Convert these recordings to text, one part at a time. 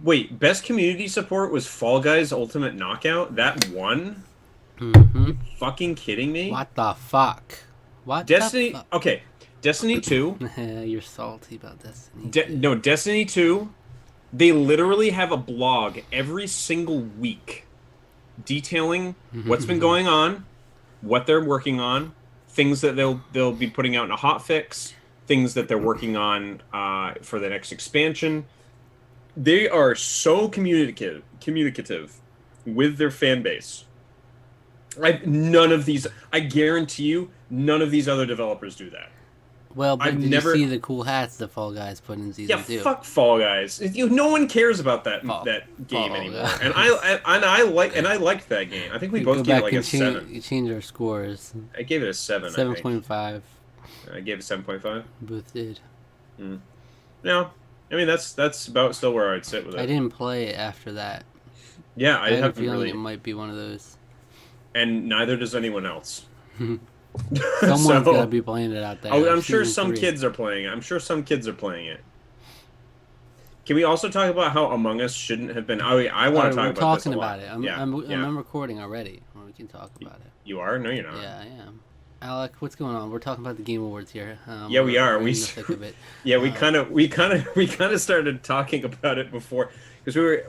Wait, best community support was Fall Guys Ultimate Knockout? That won? Mm-hmm. You fucking kidding me? What the fuck? What the Destiny, fuck? okay. Destiny 2, You're salty about Destiny No, 2. Destiny 2, they literally have a blog every single week detailing what's been going on, what they're working on, things that they'll be putting out in a hot fix, things that they're working on for the next expansion. They are so communicative with their fan base. None of these, I guarantee you, none of these other developers do that. Well, I've but did you see never, the cool hats the Fall Guys put in yeah, season 2? fuck Fall Guys. No one cares about Fall, that game Fall anymore. Guys. And I liked that game. I think we We go both gave it back like a and seven. change our scores. I gave it a seven, I think. 7.5. I gave it 7.5. Both did. Mm. No, I mean that's about still where I'd sit with I it. didn't play it after that. Yeah, I I had a haven't feeling it really, might be one of those. and neither does anyone else. Someone's got to So, be playing it out there. oh, Like I'm sure season some 3. kids are playing it. I'm sure some kids are playing it. Can we also talk about how Among Us shouldn't have been? I All want right, to talk we're about this a talking about lot. it. Yeah, yeah. I'm recording already. Well, we can talk about it. You are? No, you're not. Yeah, I am. Alec, what's going on? We're talking about the Game Awards here. Yeah, we are. We're in the thick of it. Yeah, Uh, we kind of started talking about it before because we were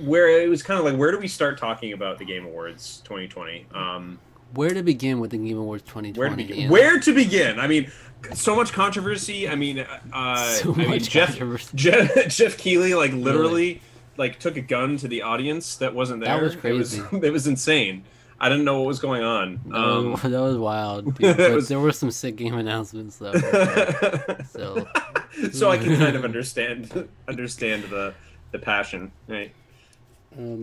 where it was kind of like where do we start talking about the Game Awards 2020? where to begin with the Game Awards Where to 2020? begin? You know, Where to begin? I mean, so much controversy. so I mean, much controversy. Jeff Keighley like Really, literally like took a gun to the audience that wasn't that there. was crazy. It was insane. I didn't know what was going on. That was wild, dude. It But was there were some sick game announcements though, for sure. So, so I can kind of understand the passion, right? um,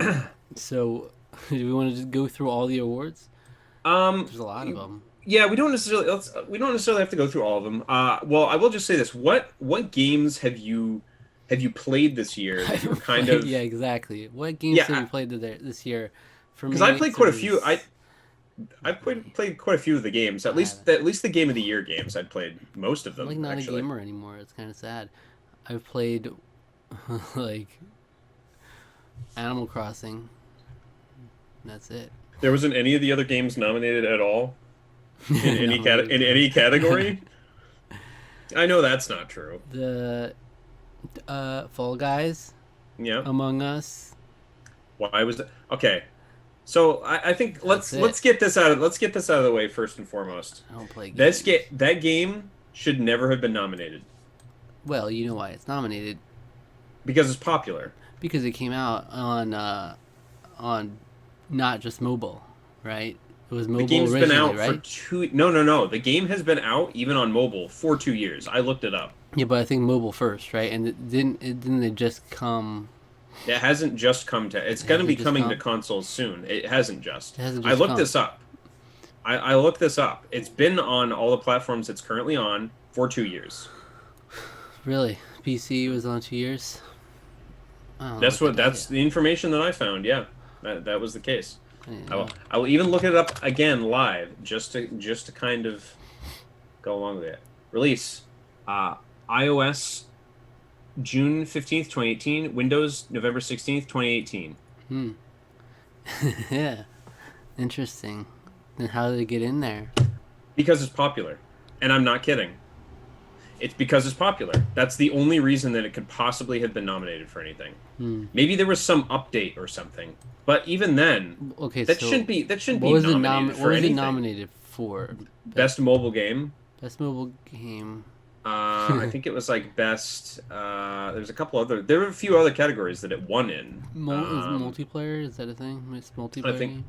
so do we want to just go through all the awards? Um, There's a lot of them. yeah, we don't necessarily have to go through all of them. Well, I will just say this: what games have you played this year that you were kind of Yeah, exactly. What games have yeah? you played this year? For Because me, I played it quite a few. was I've played quite a few of the games. I At least the Game of the Year games. I'd played most of I'm like them not a actually. gamer anymore. It's kind of sad. I've played like Animal Crossing. That's it. There wasn't any of the other games nominated at all No, in any category. I know that's not true. the Fall Guys, Yeah. Among Us. Why was it? Okay. So I think That's it. let's get this out of the way first and foremost. I don't play games. That game should never have been nominated Well, you know why it's nominated because it's popular. because it came out on not just mobile, right? It was The mobile game's been originally, out for right? two. No. The game has been out even on mobile for 2 years. I looked it up. Yeah, but I think mobile first, right? And it didn't just come. It hasn't just come to. It's It going to be hasn't just coming to come. consoles soon. It hasn't just. It hasn't I just looked come. this up. I looked this up. It's been on all the platforms it's currently on for 2 years. Really, PC was on 2 years. I don't know what the That's data. the information that I found. Yeah, that was the case. I didn't know. I will even look it up again live just to kind of go along with it. Release iOS June 15th, 2018. Windows November 16th, 2018. Hmm. Yeah. Interesting. Then how did it get in there? Because it's popular. And I'm not kidding. It's because it's popular. That's the only reason that it could possibly have been nominated for anything. Hmm. Maybe there was some update or something. But even then, Okay, that so shouldn't be what was it nominated for what was it anything. nominated for? Best mobile game. Best mobile game. I think it was like best. There's a couple other. There were a few other categories that it won in. Is multiplayer? Is that a thing? Best multiplayer think- game?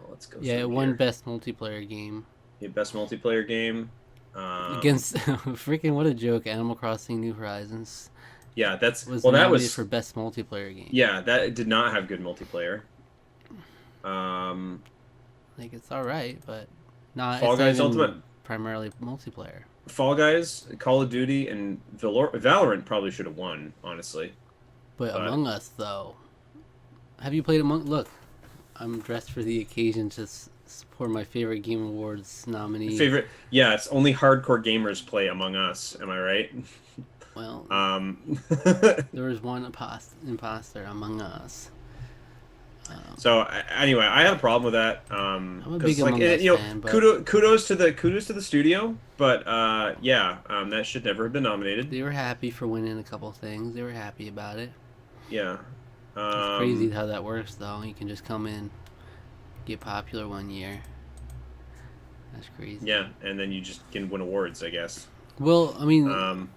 Let's go. Yeah, it through won here. best multiplayer game Yeah, best multiplayer game. against freaking what a joke! Animal Crossing: New Horizons Yeah, that's was well. That nominated was for best multiplayer game. yeah. That did not have good multiplayer. Like it's all right, but not. Fall It's not Guys even Ultimate, primarily multiplayer. Fall Guys, Call of Duty, and Valorant probably should have won. Honestly, But But- Among Us, though, have you played Among? Look, I'm dressed for the occasion to support my favorite Game Awards nominee. favorite. Yeah, it's only hardcore gamers play Among Us. Am I right? Well, Um, there was one imposter among us. so anyway, I had a problem with that. I'm a big Because like Among Us fan, but kudos to the studio, but yeah, that should never have been nominated. they were happy for winning a couple things. They were happy about it. Yeah. It's crazy Um, how that works, though. You can just come in, get popular one year. That's crazy. yeah, and then you just can win awards, I guess. Well, I mean, Um,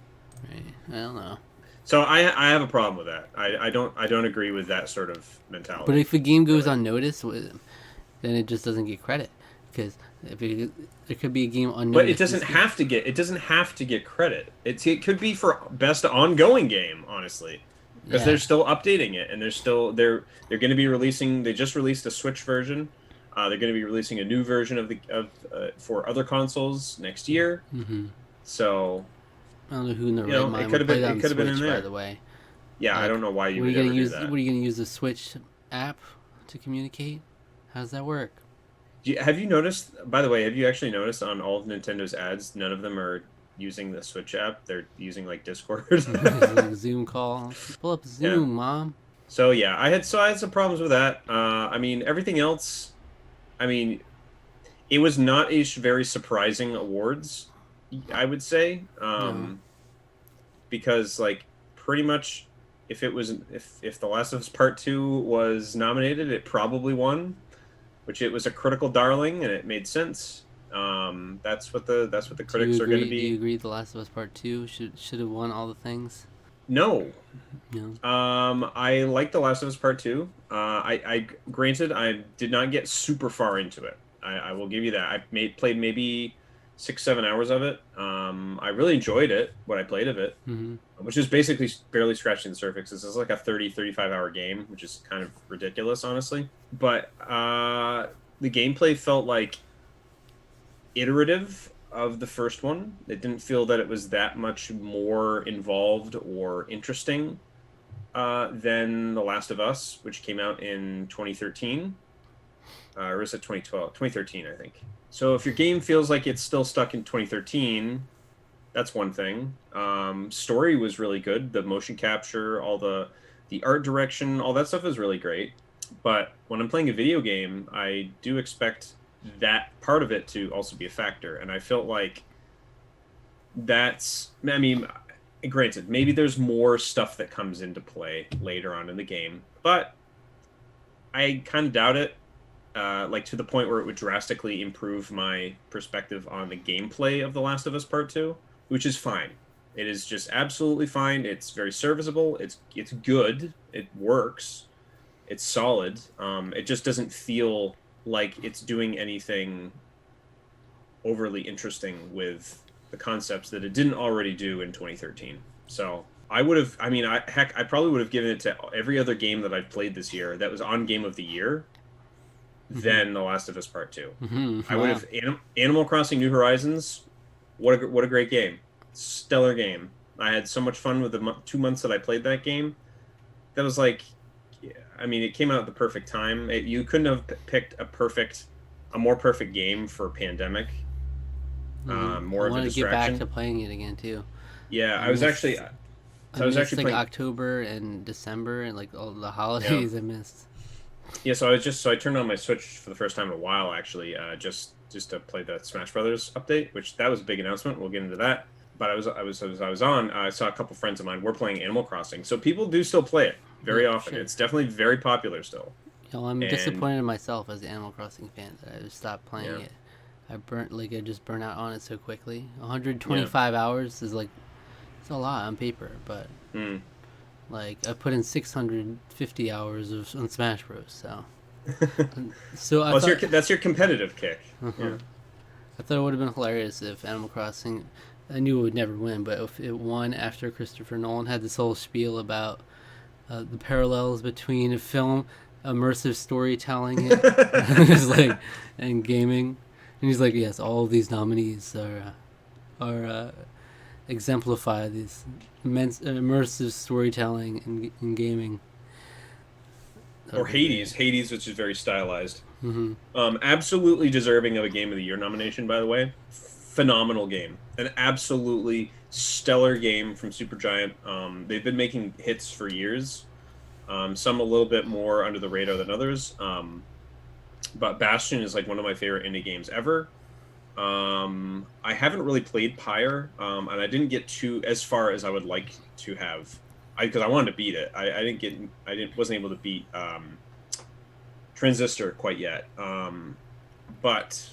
right, I don't know. so I have a problem with that. I don't agree with that sort of But mentality, if a game goes really. unnoticed, then it just doesn't get credit because if it could be a game But it unnoticed doesn't this game. have to get credit. It could be for best ongoing game, honestly, because they're Yeah. still updating it and they're going to be releasing. They just released a Switch version. They're going to be releasing a new version of for other consoles next year. Mm-hmm. So I don't know who in their right it mind could would have play been that it on could have been in Switch. By there. the way, Yeah, I like, don't know why you what are would you gonna ever do use? that. What are you gonna use the Switch app to communicate? How does that work? Have you noticed, by the way, have you actually noticed on all of Nintendo's ads, none of them are using the Switch app. They're using like Discord. It's like Zoom call. Pull up Yeah. Zoom, mom. So yeah, I had some problems with that. I mean, everything else, I mean, it was not a very surprising awards, I would say. No. Because like pretty much if The Last of Us Part 2 was nominated, it probably won, which it was a critical darling and it made sense. That's what the Do you critics are going to agree? Do you be. agree? The Last of Us Part Two should have won all the things. No. No. I like The Last of Us Part 2. I granted I did not get super far into it. I will give you that. Played maybe 6 7 hours of it. I really enjoyed it, what I played of it, Mm-hmm. which is basically barely scratching the surface. This is like a 35 hour game, which is kind of ridiculous, honestly. But the gameplay felt like iterative of the first one. It didn't feel that it was that much more involved or interesting than The Last of Us, which came out in 2013. Or was it 2012? 2013, I think. So if your game feels like it's still stuck in 2013, that's one thing. Story was really good. The motion capture, all the art direction, all that stuff is really great. But when I'm playing a video game, I do expect that part of it to also be a factor. And I felt like I mean, granted, maybe there's more stuff that comes into play later on in the game, but I kind of doubt it. Like to the point where it would drastically improve my perspective on the gameplay of The Last of Us Part 2, which is fine. It is just absolutely fine. It's very serviceable. It's good. It works. It's solid. It just doesn't feel like it's doing anything overly interesting with the concepts that it didn't already do in 2013. So I would have. I mean, I probably would have given it to every other game that I've played this year that was on Game of the Year Mm-hmm. than The Last of Us Part 2. Mm-hmm. I would Wow. have Animal Crossing New Horizons. What a great game. Stellar game. I had so much fun with the 2 months that I played that game. That was like, yeah, I mean, it came out at the perfect time. You couldn't have picked a more perfect game for pandemic. Mm-hmm. I More of a want to get back to distraction. playing it again too. Yeah, I missed. I I was missed actually like playing. October and December and like all the Yeah, holidays I missed. yeah. So I turned on my Switch for the first time in a while, actually, just to play the Smash Brothers update, which that was a big announcement. We'll get into that. But I was on. I saw a couple friends of mine were playing Animal Crossing, so people do still play it Yeah, very for often. sure. It's definitely very popular still. I'm And disappointed in myself as an Animal Crossing fan that I just stopped playing yeah, it. I just burnt out on it so quickly. yeah. 125 hours is like it's a lot on paper, but Mm. like I put in 650 hours on Smash Bros. So I Well, thought that's your competitive kick. uh Yeah. I thought it would have been hilarious if Animal Crossing. I knew it would never win, but if it won after Christopher Nolan had this whole spiel about the parallels between film, immersive storytelling, it's like and gaming, and he's like, yes, all of these nominees are exemplify these immense immersive storytelling in gaming. That Or would be great. Hades, which is very stylized. Mm-hmm. Absolutely deserving of a Game of the Year nomination, by the way. phenomenal game, an absolutely stellar game from Supergiant. They've been making hits for years, some a little bit more under the radar than others. But Bastion is like one of my favorite indie games ever. I haven't really played Pyre, and I didn't get too as far as I would like to have, because I wanted to beat it. I didn't wasn't able to beat Transistor quite yet. But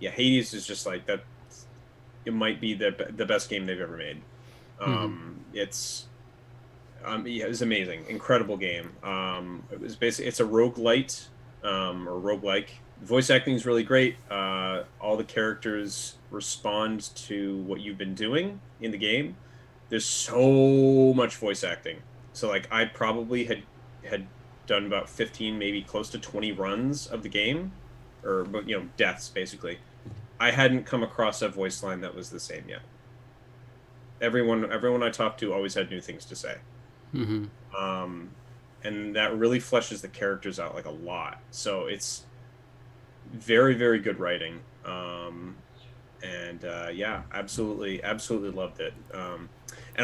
yeah, Hades is just like that. It might be the best game they've ever made. It's yeah, it was amazing, incredible game. It was basically it's a roguelite or roguelike. Voice acting is really great. All the characters respond to what you've been doing in the game. There's so much voice acting. So like I probably had done about 15, maybe close to 20 runs of the game, or deaths basically. I hadn't come across a voice line that was the same yet. Everyone I talked to always had new things to say. And that really fleshes the characters out like a lot. So it's very, very good writing. Yeah, absolutely loved it. And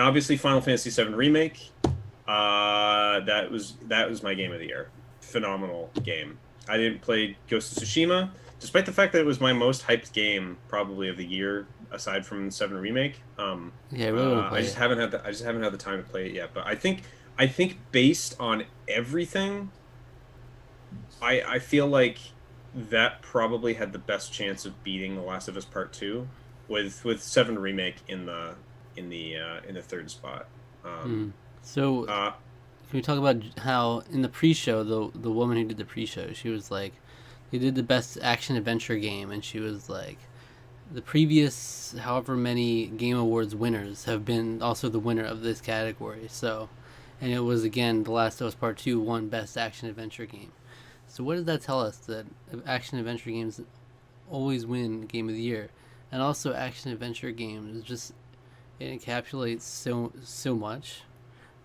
obviously Final Fantasy VII Remake, that was my game of the year. Phenomenal game. I didn't play Ghost of Tsushima, despite the fact that it was my most hyped game probably of the year, aside from 7 Remake. Yeah, I really want to play I just haven't had the time to play it yet. But I think based on everything, I feel like that probably had the best chance of beating The Last of Us Part 2, with 7 Remake in the third spot. So can we talk about how in the pre-show, the woman who did the pre-show, she was like, they did the best action adventure game, and she was like, the previous however many Game Awards winners have been also the winner of this category. So, and it was again The Last of Us Part 2 won best action adventure game. So what does that tell us? That action adventure games always win Game of the Year, and also action adventure games just it encapsulates so much.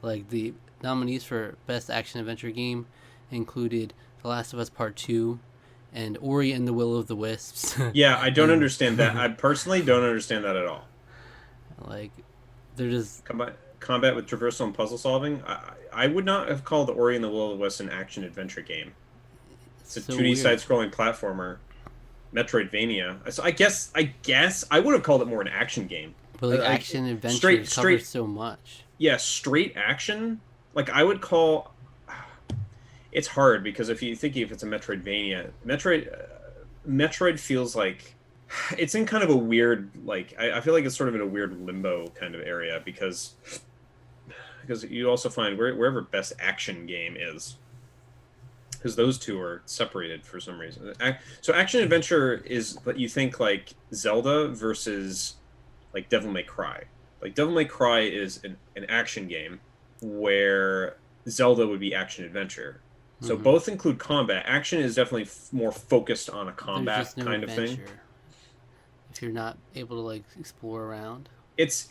Like the nominees for best action adventure game included The Last of Us Part 2 and Ori and the Will of the Wisps. Yeah, I don't understand that. I personally don't understand that at all. Like they're just combat with traversal and puzzle solving. I would not have called Ori and the Will of the Wisps an action adventure game. It's a so 2D weird. side-scrolling platformer, Metroidvania. So I guess I would have called it more an action game. But like action adventure covers so much. Yeah, straight action. Like I would call. It's hard because if you think if it's a Metroidvania, Metroid feels like it's in kind of a weird I feel like it's sort of in a weird limbo kind of area because you also find wherever best action game is. Because those two are separated for some reason. So action adventure is what you think like Zelda versus like Devil May Cry. Like Devil May Cry is an action game where Zelda would be action adventure. So both include combat. Action is definitely more focused on a combat kind of thing. If you're not able to like explore around, it's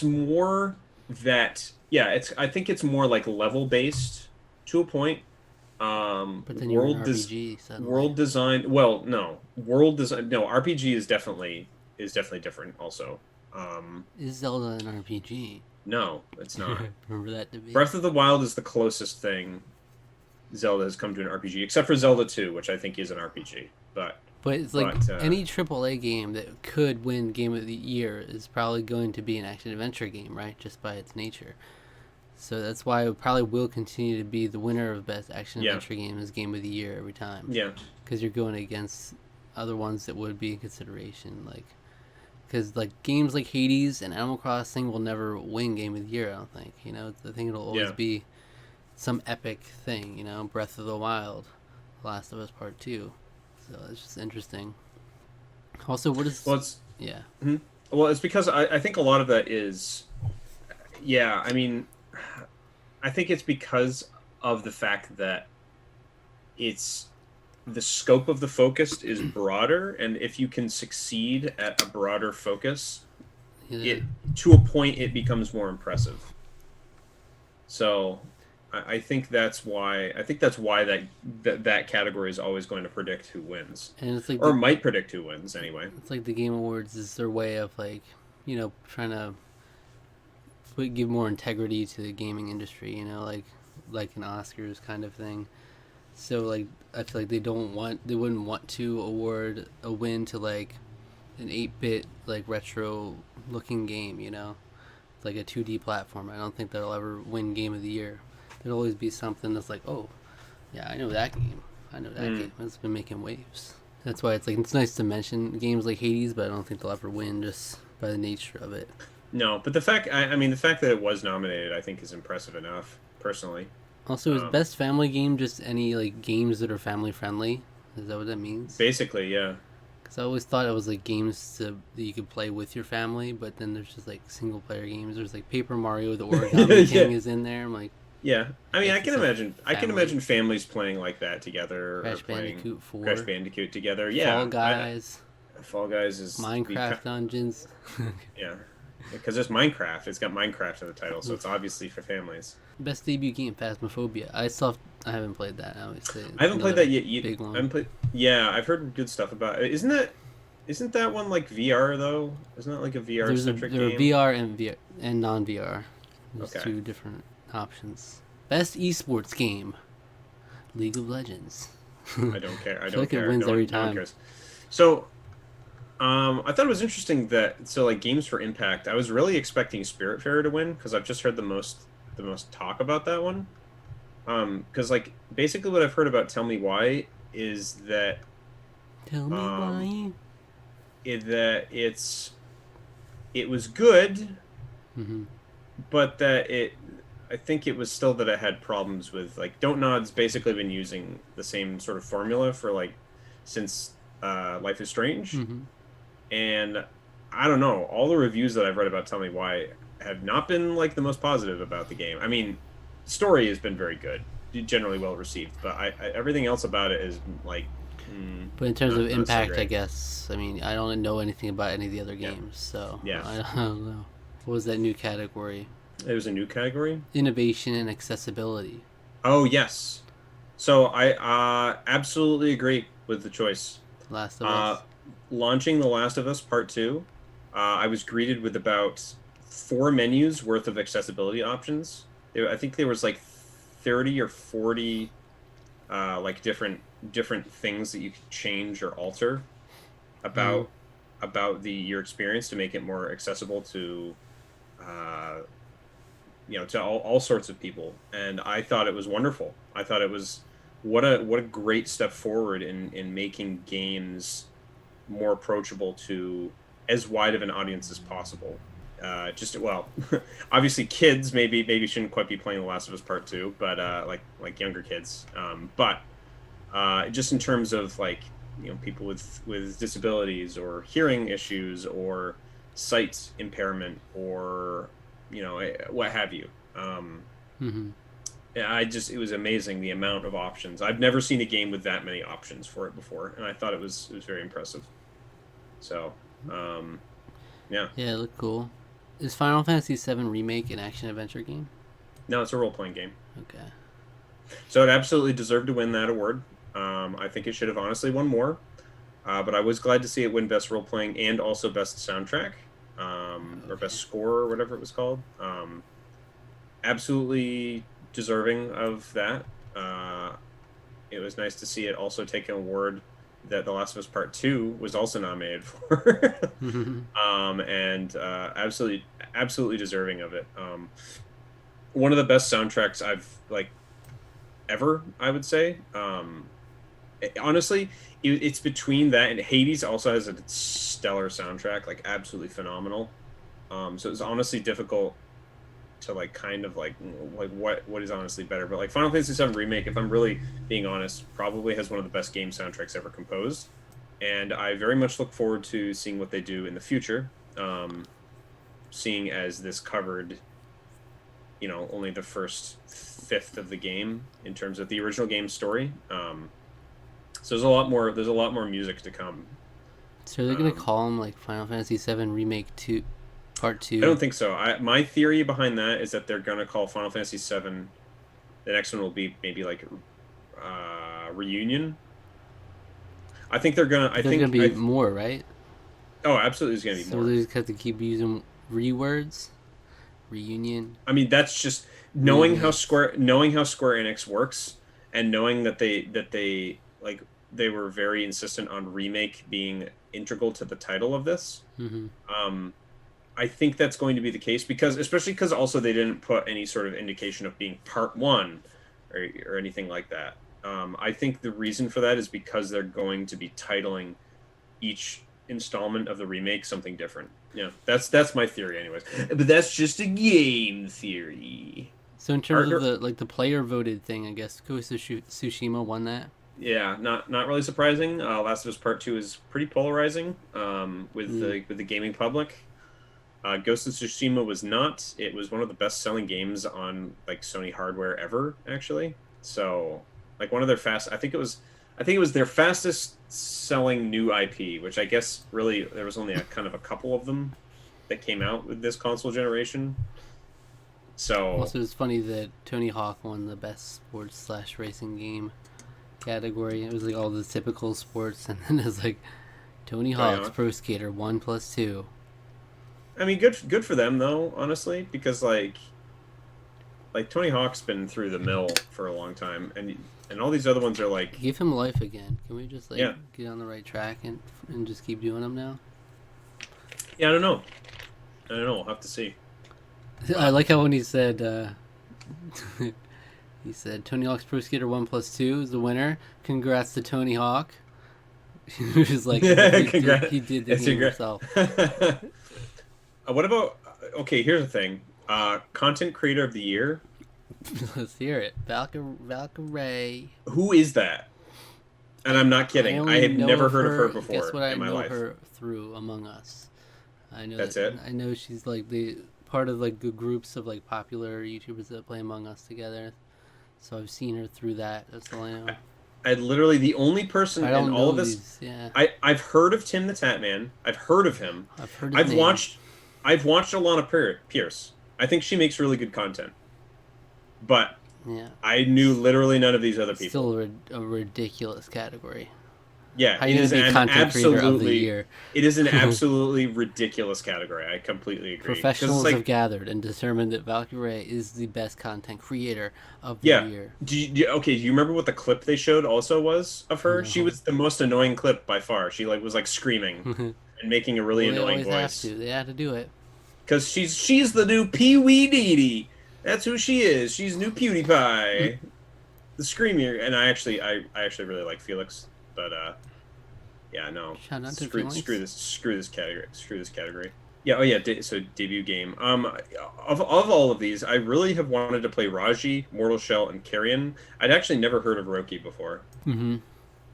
more that I think it's more like level based to a point. But then you're an RPG suddenly. World design. Well, no, world design. No, RPG is definitely different. Also, is Zelda an RPG? No, it's not. Remember that debate? Breath of the Wild is the closest thing Zelda has come to an RPG, except for Zelda 2, which I think is an RPG. But it's like any AAA game that could win Game of the Year is probably going to be an action adventure game, right? Just by its nature. So that's why it probably will continue to be the winner of best action adventure game as Game of the Year every time. Yeah. Because you're going against other ones that would be in consideration, because like games like Hades and Animal Crossing will never win Game of the Year. I don't think. I think it'll always be some epic thing. Breath of the Wild, Last of Us Part 2. So it's just interesting. Also, what is? Well, it's yeah. Mm-hmm. Well, it's because I think a lot of that is, I mean, I think it's because of the fact that it's the scope of the focus is broader, and if you can succeed at a broader focus, it to a point it becomes more impressive. So, I think that's why. I think that's why that category is always going to predict who wins, And it's like or might predict who wins anyway. the Game Awards is their way of like, trying to give more integrity to the gaming industry. Like an Oscars kind of thing. So like I feel like they wouldn't want to award a win to like an 8-bit like retro looking game. It's like a 2D platform. I don't think they'll ever win Game of the Year. There'll always be something that's like, oh, yeah, I know that game. Game. It's been making waves. That's why it's nice to mention games like Hades, but I don't think they'll ever win just by the nature of it. No, but the fact, I mean, the fact that it was nominated, I think, is impressive enough, personally. Also, is best family game just any like games that are family friendly? Is that what that means? Basically, yeah. Because I always thought it was like games that you could play with your family, but then there's just like single player games. There's like Paper Mario, the Origami King is in there. I'm like, yeah. I mean, I can imagine. Family. I can imagine families playing like that together, Crash or playing Bandicoot 4, Crash Bandicoot together. Yeah, Fall Guys, Fall Guys is Minecraft Dungeons. Yeah, because it's Minecraft. It's got Minecraft in the title, so it's obviously for families. Best debut game, Phasmophobia. I haven't played that. Obviously, I haven't played that yet. Big one. I haven't played. Yeah, I've heard good stuff about it. Isn't that one like VR though? Isn't that like a VR centric game? There are VR and non VR. There's Okay. two different options. Best esports game, League of Legends. I don't care. I feel don't like it care. wins No one- every no one time. cares. So, I thought it was interesting that like games for impact. I was really expecting Spiritfarer to win because I've just heard the most talk about that one. Because like basically what I've heard about Tell Me Why is that Tell me why. It was good, Mm-hmm. but that I think it was still that it had problems with like Don't Nod's basically been using the same sort of formula for like since Life is Strange. Mm-hmm. And I don't know, all the reviews that I've read about Tell Me Why have not been like the most positive about the game. I mean, story has been very good, generally well received, but everything else about it is like. But in terms of not so impact, I great. guess. I mean, I don't know anything about any of the other games, so Yeah. I don't know. What was that new category? It was a new category. Innovation and accessibility. Oh yes, so I absolutely agree with the choice. Last of Us. Launching The Last of Us Part 2, I was greeted with about 4 menus worth of accessibility options. I think there was like 30 or 40 like different things that you could change or alter about your experience to make it more accessible to to all sorts of people. And I thought it was wonderful. I thought it was what a great step forward in making games more approachable to as wide of an audience as possible. Obviously kids maybe shouldn't quite be playing The Last of Us Part 2, but like younger kids. But just in terms of like people with disabilities or hearing issues or sight impairment or what have you. Mm-hmm. Yeah, it was amazing the amount of options. I've never seen a game with that many options for it before, and I thought it was very impressive. So, yeah. Yeah, it looked cool. Is Final Fantasy VII Remake an action adventure game? No, it's a role playing game. Okay. So it absolutely deserved to win that award. I think it should have honestly won more, but I was glad to see it win best role playing and also best soundtrack, or best score or whatever it was called. Absolutely deserving of that. It was nice to see it also take an award that The Last of Us Part 2 was also nominated for. And absolutely deserving of it. One of the best soundtracks I've like ever, I would say. Honestly, it's between that and Hades also has a stellar soundtrack, like absolutely phenomenal. So it's honestly difficult to like kind of like what is honestly better, but like Final Fantasy VII Remake, if I'm really being honest, probably has one of the best game soundtracks ever composed, and I very much look forward to seeing what they do in the future. Seeing as this covered only the first fifth of the game in terms of the original game story. So there's a lot more music to come. So they're gonna call them like Final Fantasy VII Remake 2 Part 2? I don't think so. My theory behind that is that they're going to call Final Fantasy VII The next one will be maybe like Reunion. I think they're gonna. But there's gonna be more, right? Oh, absolutely, there's gonna be So more. they just have to keep using rewords, reunion, I mean, that's just remake. knowing how Square Enix works, and knowing that they like they were very insistent on remake being integral to the title of this. Mm-hmm. Um, I think that's going to be the case because, especially because also they didn't put any sort of indication of being part one or anything like that. I think the reason for that is because they're going to be titling each installment of the remake something different. Yeah, that's my theory, anyways. But that's just a game theory. So in terms of Parker, the player voted thing, I guess Ghost of Tsushima won that. yeah, not really surprising. Last of Us Part Two is pretty polarizing Mm. with the gaming public. Ghost of Tsushima was not. It was one of the best selling games on like Sony hardware ever, actually. So, like one of their fast. I think it was their fastest selling new IP, which I guess really there was only a kind of a couple of them that came out with this console generation. So, Also, it's funny that Tony Hawk won the best sports slash racing game category. It was like all the typical sports, and then it's like Tony Tony Hawk's Hawk. Pro Skater 1+2. I mean, good for them though, honestly, because like Tony Hawk's been through the mill for a long time, and all these other ones are like, Give him life again. Can we just like yeah, get on the right track and just keep doing them now? yeah. I don't know. I don't know. We'll have to see. I But like how when he said he said Tony Hawk's Pro Skater 1+2 is the winner. Congrats to Tony Hawk. He was like congrats. he did the It's game congrats. himself. What about? Okay, here's the thing. Content creator of the year. Let's hear it. Valkyrie. Who is that? And I'm not I kidding. I only have know never of heard of her her. Guess before what? I in my know life. her through Among Us. I know That's that. it. I know she's like the part of like the groups of like popular YouTubers that play Among Us together. So I've seen her through that. That's all I know. I literally the only person I in don't all of know this. these. Yeah, I've heard of Tim the Tatman. I've heard of him. I've heard his I've name. watched I've watched Alana Pierce. I think she makes really good content. But Yeah, I knew literally none of these other people. still a ridiculous category. Yeah, How are you gonna be content creator of the year? it is an absolutely ridiculous category. I completely agree. Because it's Professionals have like, gathered and determined that Valkyrie is the best content creator of the yeah. year. Okay, do you remember what the clip they showed also was of her? She No. was the most annoying clip by far. She like was like screaming and making a really Well, they annoying always have voice. to. They had to do it. Because she's the new Pee Wee Dee Dee. That's who she is. She's new PewDiePie. The screamier, and I actually really like Felix, but yeah, no, Shout out to Felix. screw this category, screw this category. Yeah, oh yeah, so debut game. Of all of these, I really have wanted to play Raji, Mortal Shell, and Carrion. I'd actually never heard of Roki before. Mm-hmm.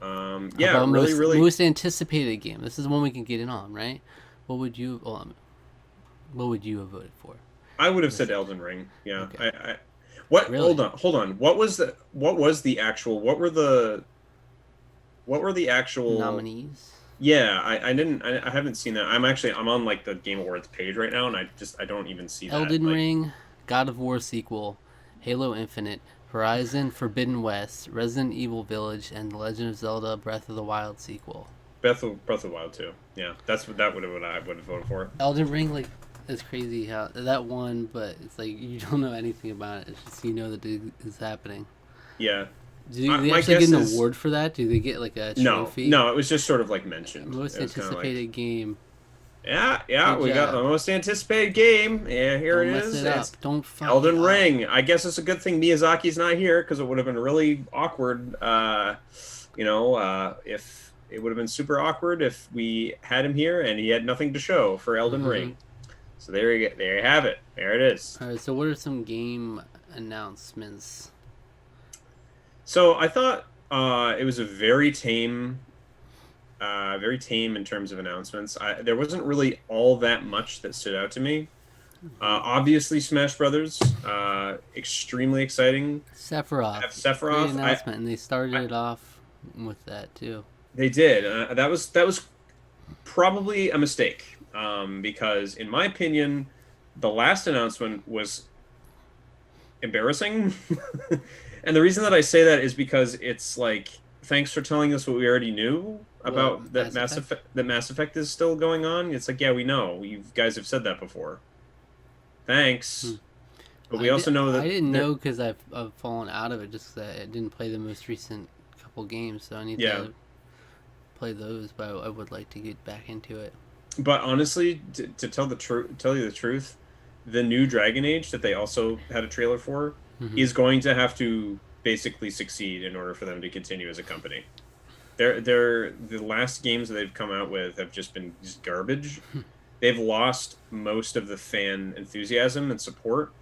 How Yeah, about really, really. most anticipated game? This is one we can get in on, right? What would you what would you have voted for? I would have This said Elden Ring. Yeah, okay. I what? Really Hold on. What was the actual? What were the actual? nominees? Yeah, I haven't seen that. I'm on like the Game Awards page right now, and I don't even see that. Elden Like Ring, God of War sequel, Halo Infinite, Horizon Forbidden West, Resident Evil Village, and The Legend of Zelda: Breath of the Wild sequel. Breath of the Wild too. Yeah, that would have what I would have voted for. Elden Ring, like, it's crazy how that won, but it's like you don't know anything about it. It's just you know that it is happening. Yeah, Do they my actually guess get an is award for that? Do they get like a no, trophy? no. It was just sort of like mentioned. Most It was kind of anticipated like game. yeah, Good we got job. the most anticipated game. Yeah, here Don't it mess is. it up. It's Don't fuck it Elden up. Ring. I guess it's a good thing Miyazaki's not here because it would have been really awkward. If it would have been super awkward if we had him here and he had nothing to show for Elden Mm-hmm. Ring. So there you have it. There it is. All right. So, what are some game announcements? So I thought it was a very tame in terms of announcements. There wasn't really all that much that stood out to me. Obviously, Smash Brothers, extremely exciting. Sephiroth. Have Great Sephiroth. announcement, and they started I it off with that too. They did. That was probably a mistake because, in my opinion, the last announcement was embarrassing. And the reason that I say that is because it's like, thanks for telling us what we already knew What, about that Mass Effect? Mass Effect is still going on. It's like, yeah, we know. You guys have said that before. Hmm. Thanks. But we also know I that didn't there, know because I've fallen out of it just 'cause I didn't play the most recent couple games, so I need yeah. to play those. But I would like to get back into it. But honestly, to tell the truth, tell you the truth, the new Dragon Age that they also had a trailer for Hmm. is going to have to basically succeed in order for them to continue as a company. The last games that they've come out with have just been just garbage. They've lost most of the fan enthusiasm and support.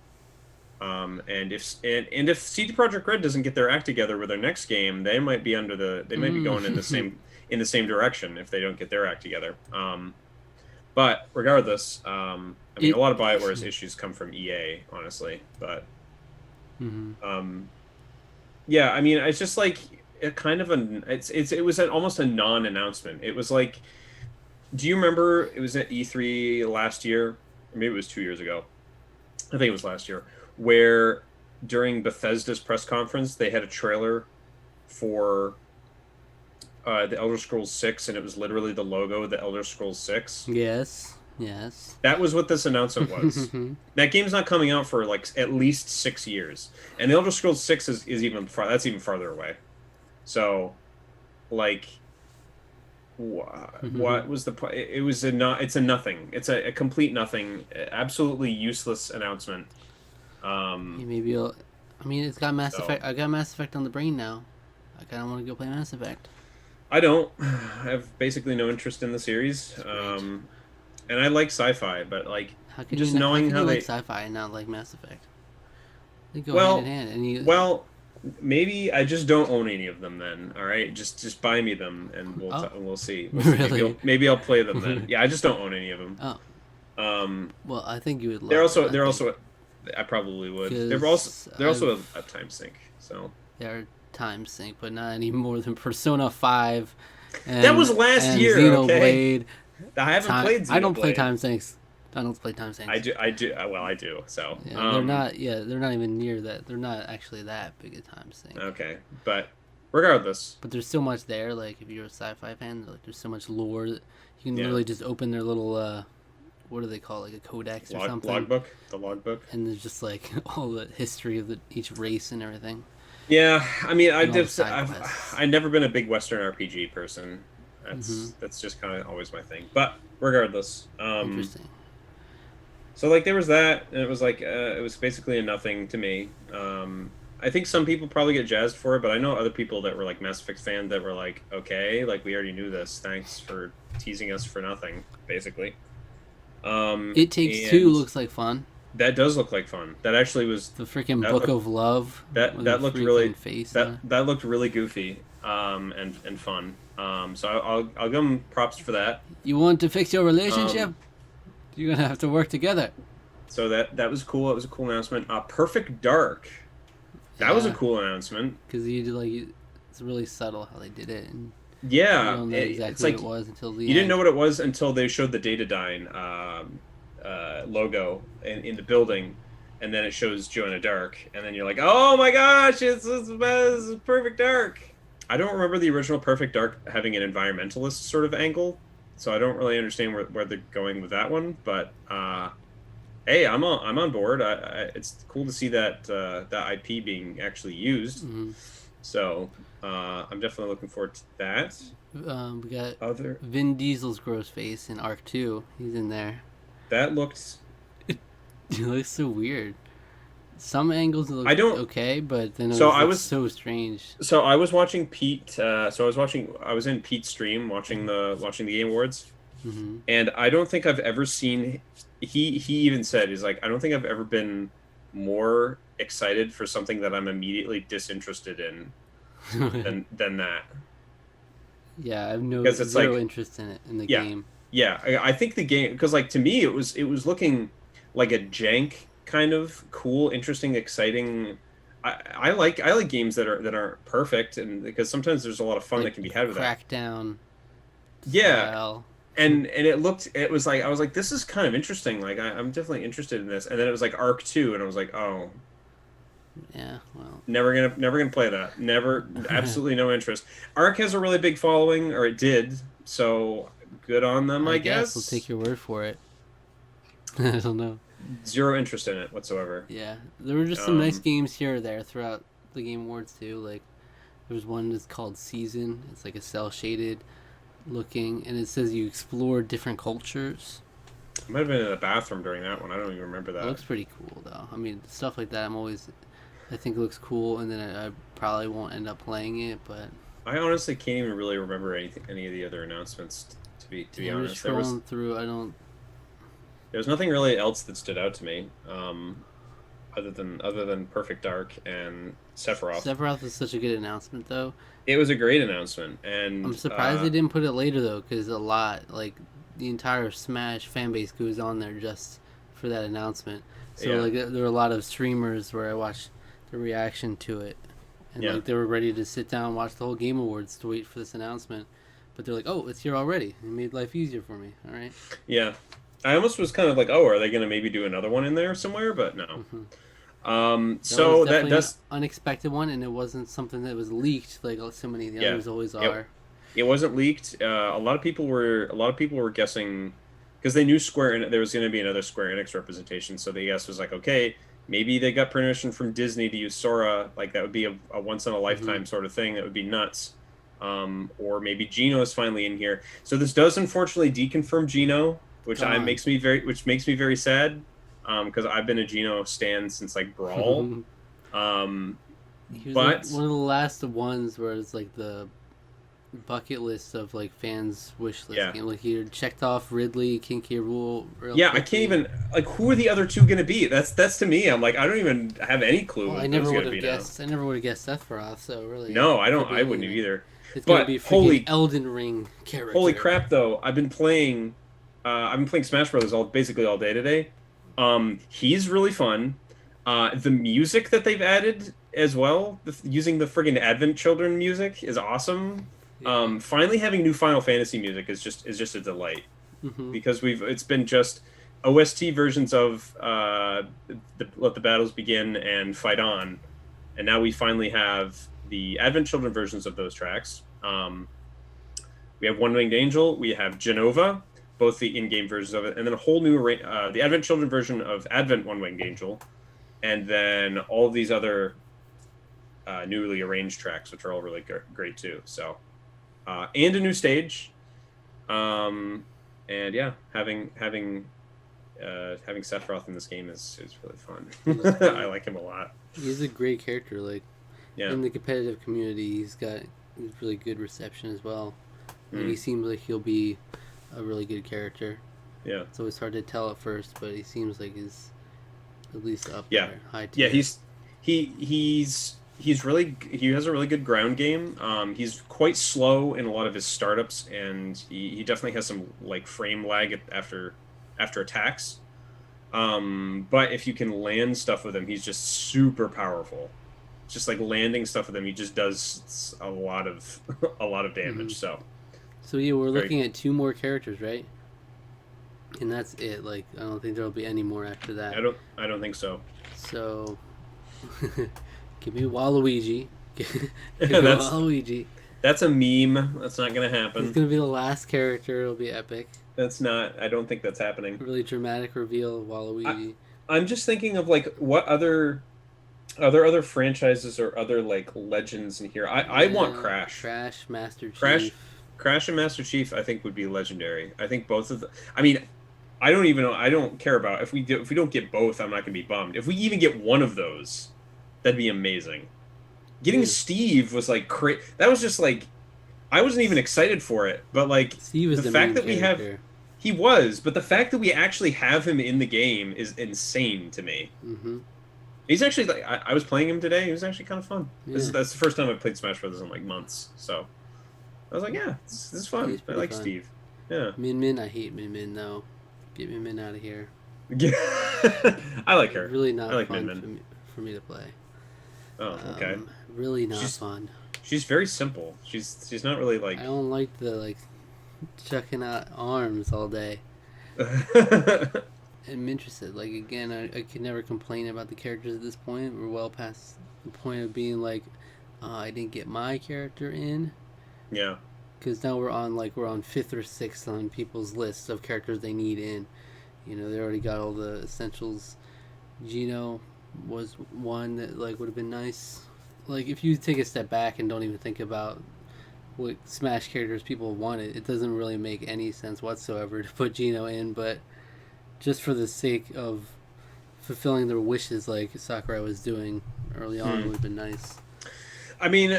And if CD Projekt Red doesn't get their act together with their next game, they might be going Mm. in the same direction if they don't get their act together. But regardless, I mean, a it. lot of BioWare's issues come from EA, honestly. But Hmm. um, yeah, I mean, it's just like a kind of it was almost a non-announcement. It was like, do you remember it was at E3 last year, or maybe it was 2 years ago? I think it was last year, where during Bethesda's press conference they had a trailer for the Elder Scrolls 6, and it was literally the logo of the Elder Scrolls 6. Yes. Yes. That was what this announcement was. That game's not coming out for like at least 6 years, and the Elder Scrolls 6 is even that's even farther away. So, like, what was the point? It was a not. It's a nothing. It's a complete nothing. Absolutely useless announcement. Hey, maybe I'll. I mean, it's got Mass So Effect. I got Mass Effect on the brain now. I kind of want to go play Mass Effect. I don't. I have basically no interest in the series. It's great. And I like sci-fi, but like How can just you? How knowing can how you like they, sci-fi and not like Mass Effect? They go hand in well, hand, and you. well, maybe I just don't own any of them then. All right, just buy me them, and Oh, we'll see. We'll see. really? Maybe I'll play them then. Yeah, I just don't own any of them. Oh, Um, well, I think you would love them. I they're think also I probably would. because They're also a time sink. So they're time sync, but not any more than Persona 5 that was last and year. Okay, Xenoblade. I haven't Time. played I don't play Xenoblade. time syncs. I don't play time syncs. I do. Well, I do. So, Yeah, they're not. Yeah, they're not even near that. They're not actually that big a time sync. okay, but regardless, But there's so much there. Like if you're a sci-fi fan, like there's so much lore that you can yeah. literally just open their little what do they call it, like a codex or something, The logbook. and there's just like all the history of each race and everything, Yeah, I mean, and all the side quests. I've never been a big Western RPG person. Hmm. That's just kind of always my thing. But regardless, Interesting. so like there was that, and it was like it was basically a nothing to me. I think some people probably get jazzed for it, but I know other people that were like Mass Effect fans that were like, okay, like we already knew this. Thanks for teasing us for nothing, basically. It Takes Two And looks like fun. that does look like fun. That actually was The freaking that Book looked of Love with a that looked freaking really face on it. that looked really goofy and fun. So I'll give them props for that. You want to fix your relationship? Um, You're gonna have to work together. so that was cool. It was a cool announcement. Perfect Dark. That was a Yeah, cool announcement. because it's really subtle how they did it, and you Yeah, don't know it's exactly like what it was until the you didn't end. know what it was until they showed the Datadyne logo in the building, and then it shows Joanna Dark, and then you're like, oh my gosh, it's Perfect Dark. I don't remember the original Perfect Dark having an environmentalist sort of angle, so I don't really understand where they're going with that one. But hey, I'm on board. It's cool to see that IP being actually used. Hmm. So I'm definitely looking forward to that. We got Other Vin Diesel's gross face in Arc 2. He's in there. that looked. He looks so weird. Some angles look I don't. okay, but then it So looks so strange. So I was watching Pete. I was in Pete's stream watching the Game Awards, Hmm. and I don't think I've ever seen. He even said he's like, I don't think I've ever been more excited for something that I'm immediately disinterested in than that. Yeah, I have no Because it's zero like, interest in it in the yeah, game. yeah. I think the game, because like to me it was looking like a jank kind of cool, interesting, exciting. I like games that aren't perfect, and because sometimes there's a lot of fun Like that can be had with that. Crackdown Yeah, style. and it was like I was like, this is kind of interesting. Like I'm definitely interested in this. And then it was like Arc 2, and I was like, oh, Yeah, well, Never gonna play that. Never, absolutely no interest. Ark has a really big following, or it did, so good on them, I I guess we'll take guess. your word for it. I don't know. Zero interest in it whatsoever. Yeah, there were just some nice Um, games here or there throughout the Game Awards too. Like there was one that's called Season. It's like a cell shaded looking, and it says you explore different cultures. I might have been in the bathroom during that one. I don't even remember It that. looks pretty cool though. I mean, stuff like that. I think it looks cool, and then I probably won't end up playing it, but I honestly can't even really remember any of the other announcements. To be yeah, I'm just honest, scrolling through. I don't. there was nothing really else that stood out to me, other than Perfect Dark and Sephiroth. Sephiroth is such a good announcement though. It was a great announcement, I'm and surprised they didn't put it later though, because a lot like the entire Smash fan base goes on there just for that announcement. So yeah, like there were a lot of streamers where I watched the reaction to it, and yeah, like they were ready to sit down and watch the whole Game Awards to wait for this announcement, but they're like, oh, it's here already. It made life easier for me. All right. yeah. I almost was kind of like, oh, are they going to maybe do another one in there somewhere? But no. Mm-hmm. So That was that definitely an that's unexpected one, and it wasn't something that was leaked like so many of the yeah. others always It are. it wasn't leaked. A lot of people were guessing because they knew there was going to be another Square Enix representation. So the guess was like, okay, maybe they got permission from Disney to use Sora. Like that would be a once in a Mm-hmm. lifetime sort of thing. That would be nuts. Or maybe Gino is finally in here. So this does unfortunately deconfirm Gino, Gone. which makes me very sad. Because I've been a Gino stan since like Brawl. Um, He was like but one of the last ones where it's like the bucket list of like fans' wish list yeah, game. Like he checked off Ridley, King K. Rool real yeah, I can't quickly. even like who are the other two gonna be? That's to me. I'm like I don't even have any clue Well, who I those never are would gonna have be now. guessed. I never would have guessed Sephiroth. So really, No, I could don't. be I wouldn't have anything. either. It's gonna But be freaking holy Elden Ring holy character. crap, though! I've been playing Smash Brothers basically all day today. He's really fun. The music that they've added as well, using the friggin' Advent Children music is awesome. Yeah. Finally having new Final Fantasy music is just a delight Mm-hmm. because it's been just OST versions of Let the Battles Begin and Fight On, and now we finally have the Advent Children versions of those tracks. We have One Winged Angel, we have Genova, both the in-game versions of it, and then a whole new the Advent Children version of Advent One Winged Angel, and then all of these other newly arranged tracks, which are all really great too. So, and a new stage, um, and yeah, having Sephiroth in this game is really fun. He's I great. like him a lot. He's a great character. Like Yeah. in the competitive community, he's really good reception as well. Like he Mm. seems like he'll be a really good character. Yeah. It's always hard to tell at first, but he seems like he's at least up Yeah. there, high Yeah. tier. He has a really good ground game. He's quite slow in a lot of his startups, and he definitely has some like frame lag after attacks. But if you can land stuff with him, he's just super powerful. Just like landing stuff with him, he just does a lot of a lot of Hmm. damage. So So yeah, we're very looking at two more characters, right? And that's it. Like I don't think there'll be any more after that. I don't think so. So give me Waluigi. Give me that's Waluigi. that's a meme. That's not gonna He's happen. gonna be the last character. It'll be epic. That's not. I don't think that's happening. Really dramatic reveal of I, Waluigi. I'm just thinking of like what other franchises or other like legends in here. I want Yeah, Crash. Crash, Master Crash Chief. Crash and Master Chief I think would be legendary. I think both of the I mean, I don't even know I don't care about if we don't get both, I'm not gonna be bummed. If we even get one of those, that'd be amazing. Getting Yeah, Steve was like that was just like I wasn't even excited for it, but like Steve is the the fact main that we have character. he was, but the fact that we actually have him in the game is insane to me. Mm-hmm. He's actually like I was playing him today. He was actually kind of fun. Yeah, That's the first time I've played Smash Brothers in like months. So I was like, yeah, this is fun. Steve's I pretty like fun. Steve. Yeah, Min Min, I hate Min Min though. Get Min Min out of here. yeah. I like her. Really I not like Min fun Min. for me to play. Oh, okay. Really not She's fun. she's very simple. She's not really like. I don't like the like chucking out arms all day. I'm interested. Like again, I could never complain about the characters at this point. We're well past the point of being like, I didn't get my character in, Yeah. because now we're on fifth or sixth on people's lists of characters they need in. You know, they already got all the essentials. Gino was one that like would have been nice. Like if you take a step back and don't even think about what Smash characters people wanted, it doesn't really make any sense whatsoever to put Gino in. But just for the sake of fulfilling their wishes, like Sakurai was doing early on, would have been nice. I mean,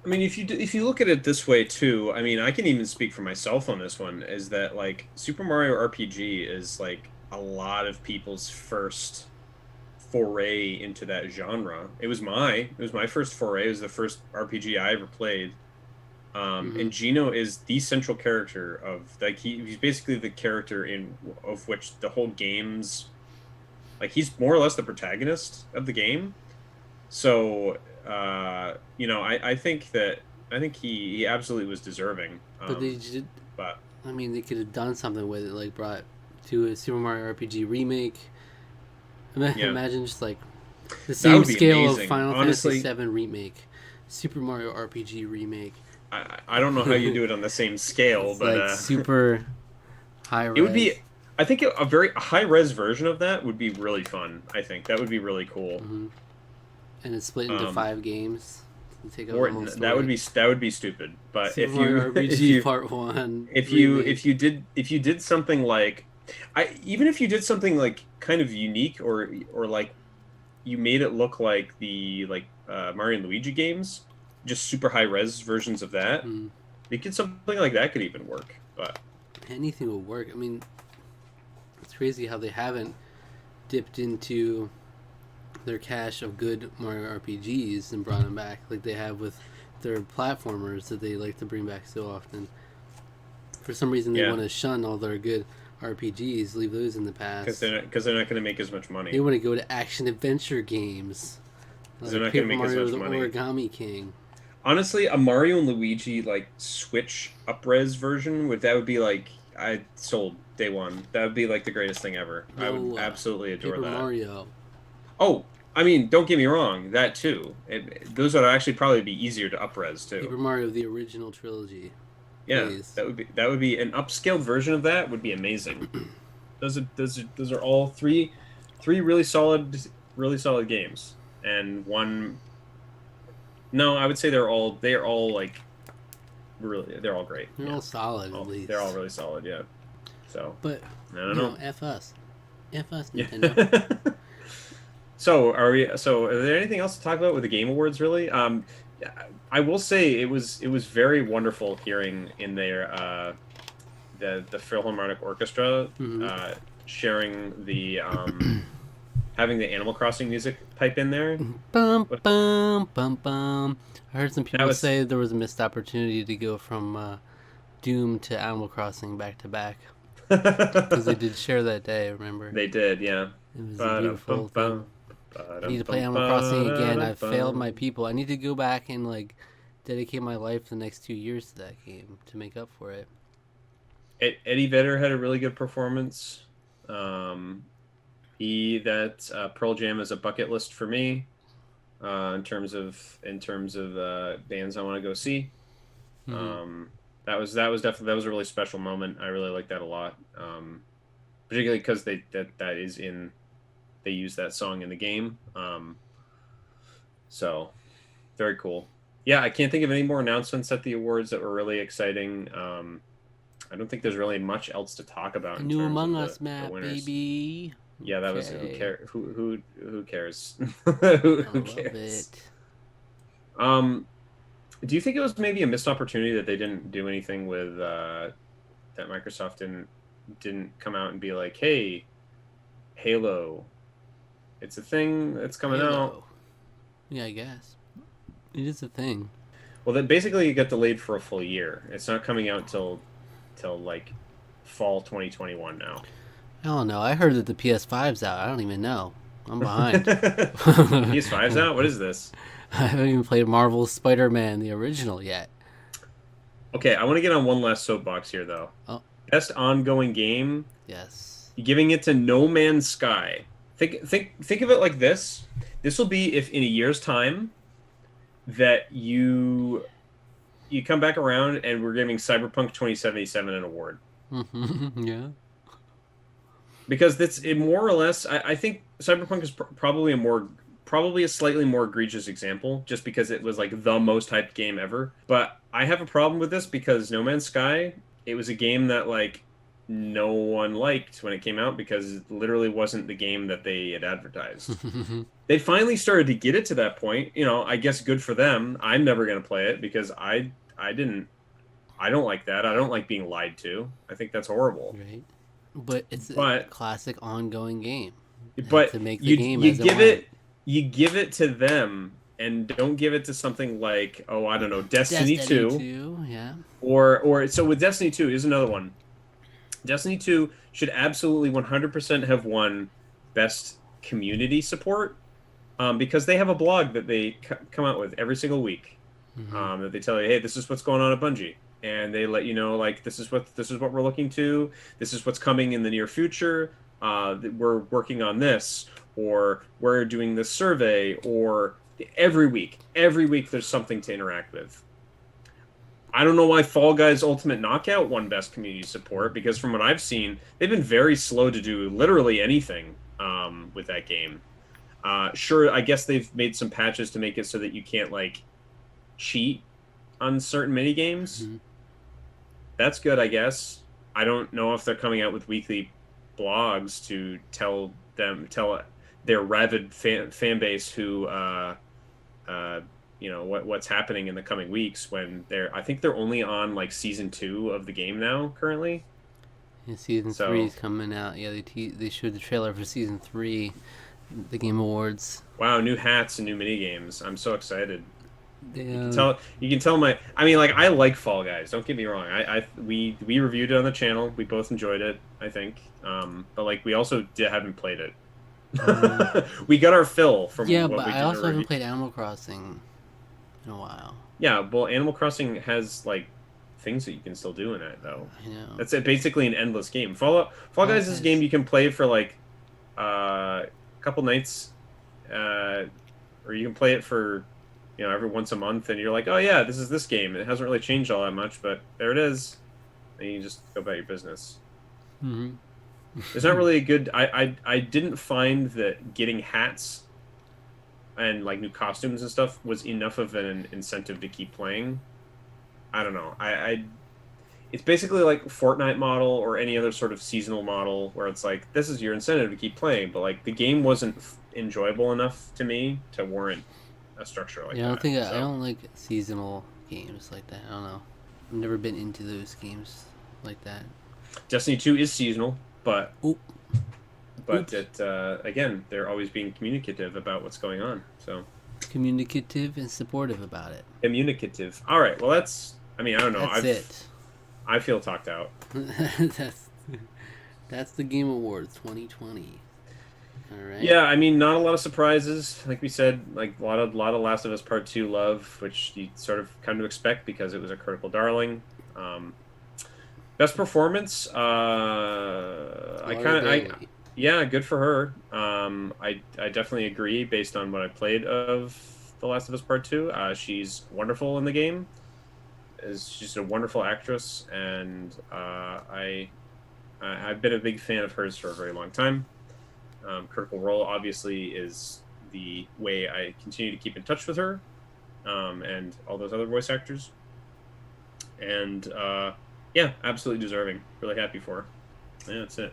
if you look at it this way too, I mean, I can even speak for myself on this one. Is that like Super Mario RPG is like a lot of people's first foray into that genre. It was my first foray. It was the first RPG I ever played. And Gino is the central character of like he's basically the character in of which the whole game's like he's more or less the protagonist of the game. So I think he absolutely was deserving. But they did. But I mean, they could have done something with it, like brought to a Super Mario RPG remake. yeah, Imagine just like the that same would be scale amazing. of Final Honestly, Fantasy VII remake, Super Mario RPG remake. I don't know how you do it on the same scale, It's but like super high res. it would be. I think a very high res version of that would be really fun. I think that would be really cool. And it's split into 5 games. You take Or over the whole that would story. be stupid. But Super Mario RPG Part One. if remake. you did something like even if you did something like kind of unique or like you made it look like the Mario and Luigi games, just super high res versions of that. You could something like that could even work. But anything will work. I mean, it's crazy how they haven't dipped into their cache of good Mario RPGs and brought them back like they have with their platformers that they like to bring back so often. For some reason, they want to shun all their good RPGs, leave those in the past. Because they're not going to make as much money. They want to go to action adventure games. Like they're not going to make as much money. Origami King. Honestly, a Mario and Luigi like Switch up-res version would be like I sold day one. That would be like the greatest thing ever. I would absolutely adore Paper that. Mario. Oh, I mean, don't get me wrong. That too. Those would actually probably be easier to up-res too. Paper Mario, the original trilogy. Yeah, Please. that would be an upscaled version of that would be amazing. Those are all three really solid games, and one. No, I would say they're all like really they're all great. They're all solid at least. They're all really solid, yeah. So, but I don't know. F us, Nintendo. Yeah. So are there anything else to talk about with the Game Awards? Really, I will say it was very wonderful hearing in there the Philharmonic Orchestra sharing the having the Animal Crossing music pipe in there. Bum bum bum bum. I heard some people say there was a missed opportunity to go from Doom to Animal Crossing back to back because they did share that day. Remember? They did, yeah. It was a beautiful thing. I need to play Animal Crossing again. I've failed my people. I need to go back and like dedicate my life the next 2 years to that game to make up for it. Eddie Vedder had a really good performance. Pearl Jam is a bucket list for me in terms of bands I want to go see. That was definitely a really special moment. I really like that a lot, particularly because they use that song in the game. So very cool. Yeah, I can't think of any more announcements at the awards that were really exciting. I don't think there's really much else to talk about. New Among Us map, baby. Yeah, that was who cares? Who cares? Who cares? Do you think it was maybe a missed opportunity that they didn't do anything with that Microsoft didn't come out and be like, hey, Halo, it's a thing that's coming out. Yeah, I guess it is a thing. Well, then basically you got delayed for a full year. It's not coming out till like fall 2021 now. I don't know. I heard that the PS5's out. I don't even know. I'm behind. PS5's out? What is this? I haven't even played Marvel's Spider-Man, the original, yet. Okay, I want to get on one last soapbox here, though. Oh. Best ongoing game. Yes. You're giving it to No Man's Sky. Think of it like this. This will be if in a year's time that you come back around and we're giving Cyberpunk 2077 an award. Yeah. Because that's it, more or less. I think Cyberpunk is probably a slightly more egregious example, just because it was like the most hyped game ever. But I have a problem with this because No Man's Sky, it was a game that like no one liked when it came out because it literally wasn't the game that they had advertised. They finally started to get it to that point. I guess good for them. I'm never gonna play it because I don't like that. I don't like being lied to. I think that's horrible. Right. But it's a But classic ongoing game. They had but to make the you game you as it give went. it you give it to them and don't give it to something like, oh, I don't know, Destiny Destiny 2 2, yeah. or so with Destiny 2 is another one. Destiny 2 should absolutely 100% have won best community support, because they have a blog that they come out with every single week, Mm-hmm. that they tell you, hey, this is what's going on at Bungie, and they let you know like this is what we're looking to, this is what's coming in the near future. We're working on this, or we're doing this survey, or every week there's something to interact with. I don't know why Fall Guys Ultimate Knockout won Best Community Support, because from what I've seen, they've been very slow to do literally anything with that game. Sure, I guess they've made some patches to make it so that you can't like cheat on certain mini games. Mm-hmm. That's good, I guess. I don't know if they're coming out with weekly blogs to tell their rabid fan base who uh, what's happening in the coming weeks, when I think they're only on like season 2 of the game now currently. Yeah, season 3 So is coming out. Yeah, they showed the trailer for season 3, the Game Awards. wow, new hats and new mini games. I'm so excited. You can Yeah, tell. You can tell my. I mean, like I like Fall Guys. Don't get me wrong. We reviewed it on the channel. We both enjoyed it. I think. But like we also haven't played um, it. We got our fill from yeah, what but we I did in also the haven't review. played Animal Crossing in a while. Yeah, well, Animal Crossing has like things that you can still do in it though. I know. That's basically an endless game. Fall Fall Guys is a game Guys. you can play for like a couple nights, uh, or you can play it for every once a month, and you're like, oh yeah, this is this game. It hasn't really changed all that much, but there it is, and you just go about your business. Mm-hmm. There's not really a good. I didn't find that getting hats and like new costumes and stuff was enough of an incentive to keep playing. I don't know. It's basically like Fortnite model or any other sort of seasonal model where it's like this is your incentive to keep playing, but like the game wasn't enjoyable enough to me to warrant a structure like Yeah, that. I So don't like seasonal games like that. I don't know. I've never been into those games like that. Destiny 2 is seasonal, but Oop, oops. it again, they're always being communicative about what's going on. So Communicative and supportive about it. communicative. All right. Well, that's. I mean, I don't know. That's it. I feel talked out. that's that's the Game Awards 2020. All right. Yeah, I mean, not a lot of surprises. Like we said, like a lot of Last of Us Part 2 love, which you sort of come to expect because it was a critical darling. Best performance, Laura Bailey. yeah, good for her. I definitely agree based on what I played of The Last of Us Part 2. She's wonderful in the game. She's a wonderful actress, and I've been a big fan of hers for a very long time. Critical Role obviously is the way I continue to keep in touch with her, and all those other voice actors. And yeah, absolutely deserving. Really happy for her. Yeah, that's it.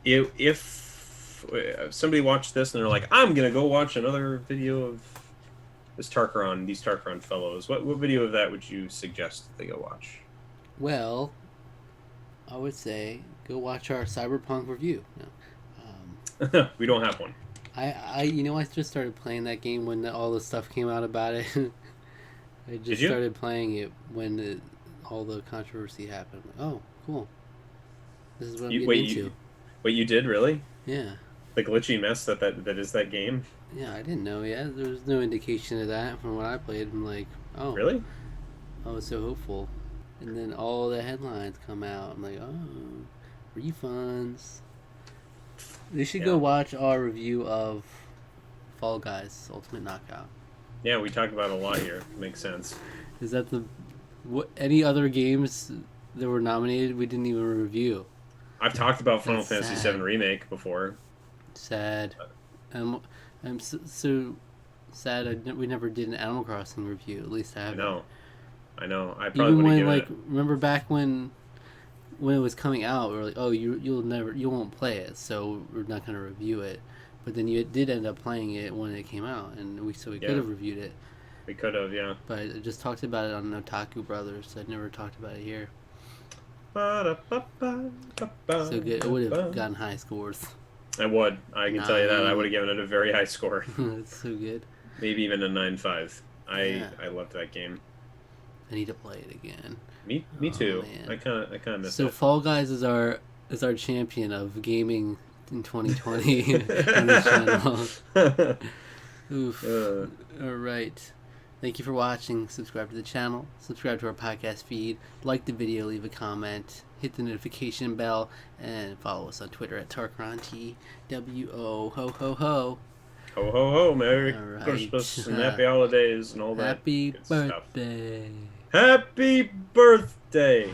If somebody watched this and they're like, I'm gonna go watch another video of these Tarqaron fellows, what video of that would you suggest they go watch? Well, I would say go watch our Cyberpunk review. No. We don't have one. I just started playing that game when all the stuff came out about it. I Did just you? started playing it when all the controversy happened. I'm like, oh, cool. This is what I'm You, getting wait, into. what you did really? Yeah. The glitchy mess that is that game? Yeah, I didn't know yet. There was no indication of that from what I played. I'm like, oh, Really? I was so hopeful. And then all the headlines come out. I'm like, oh, refunds. They should Yeah. go watch our review of Fall Guys Ultimate Knockout. Yeah, we talk about it a lot here. Makes sense. Is that the what? Any other games that were nominated we didn't even review? I've talked about Final That's Fantasy sad. VII Remake before. Sad. I'm I'm so sad. We never did an Animal Crossing review. At least I I haven't. know. I know. I probably Even would have when given like it. remember back when it was coming out, we were like, oh, you won't play it, so we're not gonna review it. But then you did end up playing it when it came out, and we could Yeah, have reviewed it. we could have. Yeah. But I just talked about it on Otaku Brothers. I never talked about it here. So good. It would have gotten high scores. I would. I can tell you that. I would have 9. given it a very high score. It's so good. Maybe even a 9.5. Yeah. I loved that game. I need to play it again. Me Oh, too. man. I kind of miss So it. Fall Guys is our champion of gaming in 2020 on this channel. Oof. All right. Thank you for watching. Subscribe to the channel. Subscribe to our podcast feed. Like the video. Leave a comment. Hit the notification bell. And follow us on Twitter at Tarqaron TWO. Ho ho ho. Ho ho ho! Merry All right. Christmas and happy holidays and all that Happy good stuff. birthday. Happy birthday!